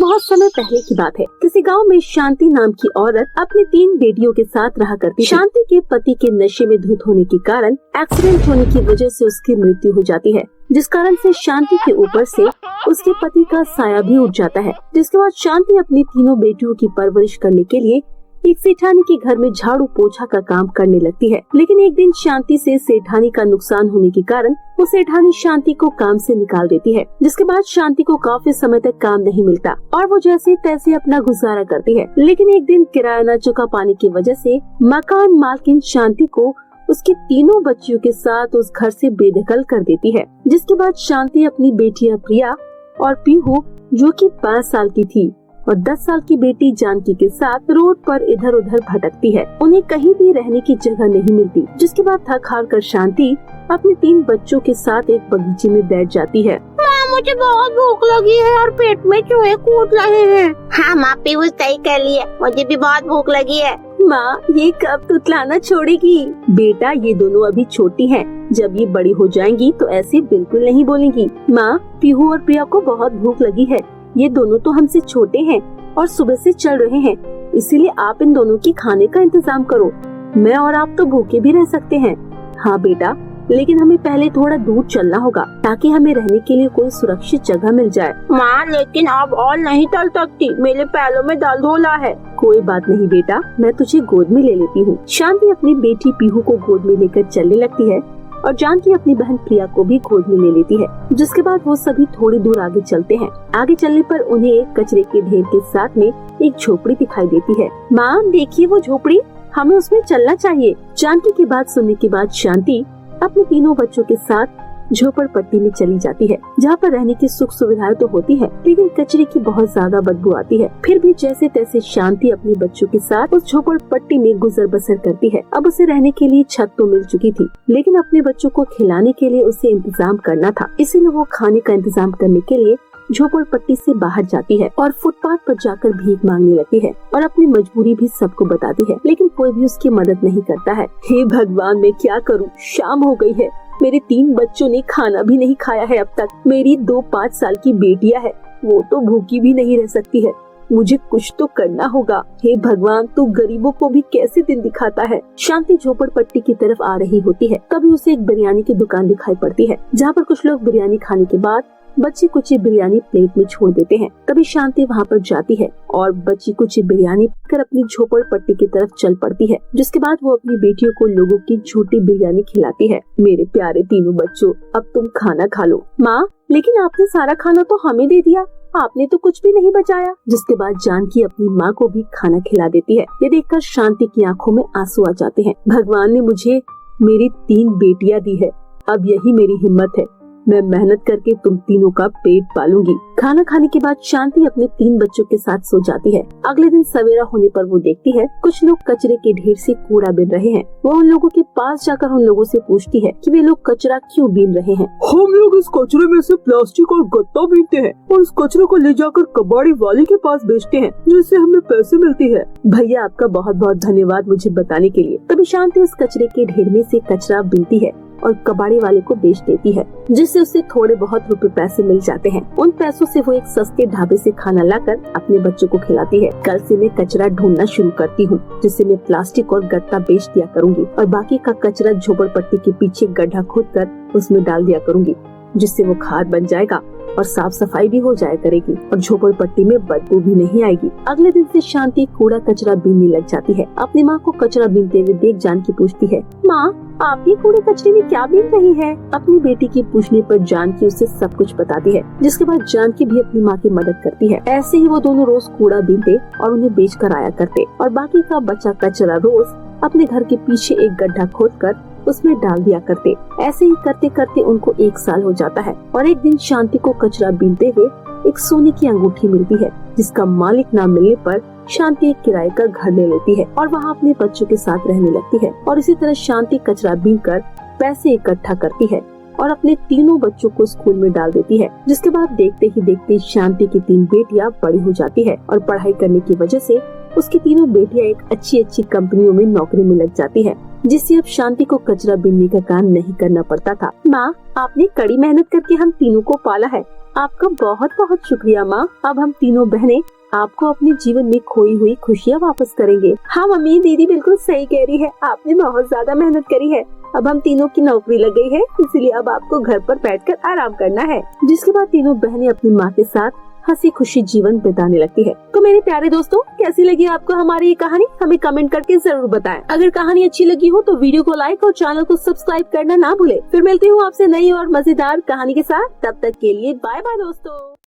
बहुत समय पहले की बात है। किसी गांव में शांति नाम की औरत अपनी 3 बेटियों के साथ रहा करती। शांति के पति के नशे में धुत होने के कारण एक्सीडेंट होने की वजह से उसकी मृत्यु हो जाती है, जिस कारण से शांति के ऊपर से उसके पति का साया भी उठ जाता है। जिसके बाद शांति अपनी तीनों बेटियों की परवरिश करने के लिए एक सेठानी के घर में झाड़ू पोछा का काम करने लगती है। लेकिन एक दिन शांति से सेठानी का नुकसान होने के कारण वो सेठानी शांति को काम से निकाल देती है, जिसके बाद शांति को काफी समय तक काम नहीं मिलता और वो जैसे तैसे अपना गुजारा करती है। लेकिन एक दिन किराया न चुका पाने की वजह से मकान मालकिन शांति को उसकी तीनों बच्चियों के साथ उस घर से बेदखल कर देती है। जिसके बाद शांति अपनी बेटियां प्रिया और पीहू, जो कि 5 साल की थी, और 10 साल की बेटी जानकी के साथ रोड पर इधर उधर भटकती है। उन्हें कहीं भी रहने की जगह नहीं मिलती। जिसके बाद थक हार कर शांति अपने 3 बच्चों के साथ एक बगीचे में बैठ जाती है। माँ, मुझे बहुत भूख लगी है और पेट में चूहे कूद रहे हैं। हाँ माँ, पीहू सही कह लिया, मुझे भी बहुत भूख लगी है। माँ, ये कब तुतलाना छोड़ेगी? बेटा, ये दोनों अभी छोटी हैं। जब ये बड़ी हो जाएंगी तो ऐसे बिल्कुल नहीं बोलेंगी। माँ, पीहू और प्रिया को बहुत भूख लगी है। ये दोनों तो हमसे छोटे हैं और सुबह से चल रहे हैं, इसीलिए आप इन दोनों की खाने का इंतजाम करो। मैं और आप तो भूखे भी रह सकते हैं। हाँ बेटा, लेकिन हमें पहले थोड़ा दूर चलना होगा ताकि हमें रहने के लिए कोई सुरक्षित जगह मिल जाए। माँ, लेकिन अब और नहीं चल सकती, मेरे पैरों में दर्द हो रहा है। कोई बात नहीं बेटा, मैं तुझे गोद में ले लेती हूँ। शांति अपनी बेटी पीहू को गोद में लेकर चलने लगती है और जानकी अपनी बहन प्रिया को भी गोद में ले लेती है। जिसके बाद वो सभी थोड़ी दूर आगे चलते हैं। आगे चलने पर उन्हें एक कचरे के ढेर के साथ में एक झोपड़ी दिखाई देती है। माँ, देखिए वो झोपड़ी, हमें उसमें चलना चाहिए। जानकी की बात सुनने के बाद शांति अपने तीनों बच्चों के साथ झोपड़पट्टी में चली जाती है, जहाँ पर रहने की सुख सुविधाएं तो होती है, लेकिन कचरे की बहुत ज्यादा बदबू आती है। फिर भी जैसे तैसे शांति अपने बच्चों के साथ उस झोपड़पट्टी में गुजर बसर करती है। अब उसे रहने के लिए छत तो मिल चुकी थी, लेकिन अपने बच्चों को खिलाने के लिए उसे इंतजाम करना था। इसीलिए वो खाने का इंतजाम करने के लिए झोपड़पट्टी से बाहर जाती है और फुटपाथ पर जाकर भीख मांगने लगती है और अपनी मजबूरी भी सबको बताती है, लेकिन कोई भी उसकी मदद नहीं करता है। हे भगवान, मैं क्या करूं? शाम हो गई है, मेरे 3 बच्चों ने खाना भी नहीं खाया है अब तक। मेरी 2 5 साल की बेटियां है, वो तो भूखी भी नहीं रह सकती है। मुझे कुछ तो करना होगा। हे भगवान, तू गरीबों को भी कैसे दिन दिखाता है। शांति झोपड़पट्टी की तरफ आ रही होती है, तभी उसे एक बिरयानी की दुकान दिखाई पड़ती है, जहाँ पर कुछ लोग बिरयानी खाने के बाद बची कुची बिरयानी प्लेट में छोड़ देते हैं। तभी शांति वहाँ पर जाती है और बची कुची बिरयानी कर अपनी झोपड़पट्टी की तरफ चल पड़ती है। जिसके बाद वो अपनी बेटियों को लोगों की झूठी बिरयानी खिलाती है। मेरे प्यारे तीनों बच्चों, अब तुम खाना खा लो। माँ, लेकिन आपने सारा खाना तो हमें दे दिया, आपने तो कुछ भी नहीं बचाया। जिसके बाद जानकी अपनी माँ को भी खाना खिला देती है। ये देखकर शांति की आंखों में आंसू आ जाते हैं। भगवान ने मुझे मेरी 3 बेटियां दी है, अब यही मेरी हिम्मत है। मैं मेहनत करके तुम तीनों का पेट पालूंगी। खाना खाने के बाद शांति अपने 3 बच्चों के साथ सो जाती है। अगले दिन सवेरा होने पर वो देखती है कुछ लोग कचरे के ढेर से कूड़ा बीन रहे हैं। वो उन लोगों के पास जाकर उन लोगों से पूछती है कि वे लोग कचरा क्यों बीन रहे हैं। हम लोग इस कचरे में से प्लास्टिक और गत्ता बीनते हैं और इस कचरे को ले जाकर कबाड़ी वाले के पास बेचते हैं, जिससे हमें पैसे मिलती है। भैया, आपका बहुत बहुत धन्यवाद मुझे बताने के लिए। तभी शांति उस कचरे के ढेर में से कचरा बीनती है और कबाड़ी वाले को बेच देती है, जिससे उसे थोड़े बहुत रुपए पैसे मिल जाते हैं। उन पैसों से वो एक सस्ते ढाबे से खाना लाकर अपने बच्चों को खिलाती है। कल से मैं कचरा ढूंढना शुरू करती हूँ, जिससे मैं प्लास्टिक और गत्ता बेच दिया करूँगी और बाकी का कचरा झोपड़पट्टी के पीछे गड्ढा खोदकर उसमें डाल दिया करूँगी, जिससे वो खाद बन जाएगा और साफ सफाई भी हो जाया करेगी और झोपड़पट्टी में बदबू भी नहीं आएगी। अगले दिन से शांति कूड़ा कचरा बीनने लग जाती है। अपनी माँ को कचरा बीनते हुए देख जानकी पूछती है, माँ, आप ये कूड़े कचरे में क्या बीन रही है? अपनी बेटी के पूछने पर जानकी उसे सब कुछ बताती है। जिसके बाद जानकी भी अपनी माँ की मदद करती है। ऐसे ही वो दोनों रोज कूड़ा बीनते और उन्हें बेच कर आया करते और बाकी का बचा कचरा रोज अपने घर के पीछे एक गड्ढा खोदकर उसमें डाल दिया करते। ऐसे ही करते करते उनको 1 साल हो जाता है और एक दिन शांति को कचरा बीनते हुए एक सोने की अंगूठी मिलती है, जिसका मालिक न मिलने पर शांति एक किराए का घर ले लेती है और वहाँ अपने बच्चों के साथ रहने लगती है। और इसी तरह शांति कचरा बीनकर पैसे इकट्ठा करती है और अपने तीनों बच्चों को स्कूल में डाल देती है। जिसके बाद देखते ही देखते शांति की 3 बेटियां बड़ी हो जाती है और पढ़ाई करने की वजह से उसकी तीनों बेटियां एक अच्छी कंपनियों में नौकरी में लग जाती है, जिससे अब शांति को कचरा बीनने का काम नहीं करना पड़ता था। माँ, आपने कड़ी मेहनत करके हम तीनों को पाला है, आपका बहुत बहुत शुक्रिया माँ। अब हम तीनों बहनें आपको अपने जीवन में खोई हुई खुशियाँ वापस करेंगे। हाँ मम्मी, दीदी बिल्कुल सही कह रही है, आपने बहुत ज्यादा मेहनत करी है। अब हम तीनों की नौकरी लग गई है, इसीलिए अब आपको घर पर बैठकर आराम करना है। जिसके बाद तीनों बहनें अपनी माँ के साथ हंसी खुशी जीवन बिताने लगती है। तो मेरे प्यारे दोस्तों, कैसी लगी आपको हमारी ये कहानी? हमें कमेंट करके जरूर बताएं। अगर कहानी अच्छी लगी हो तो वीडियो को लाइक और चैनल को सब्सक्राइब करना ना भूले। फिर मिलती हूँ आपसे नई और मजेदार कहानी के साथ। तब तक के लिए बाय बाय दोस्तों।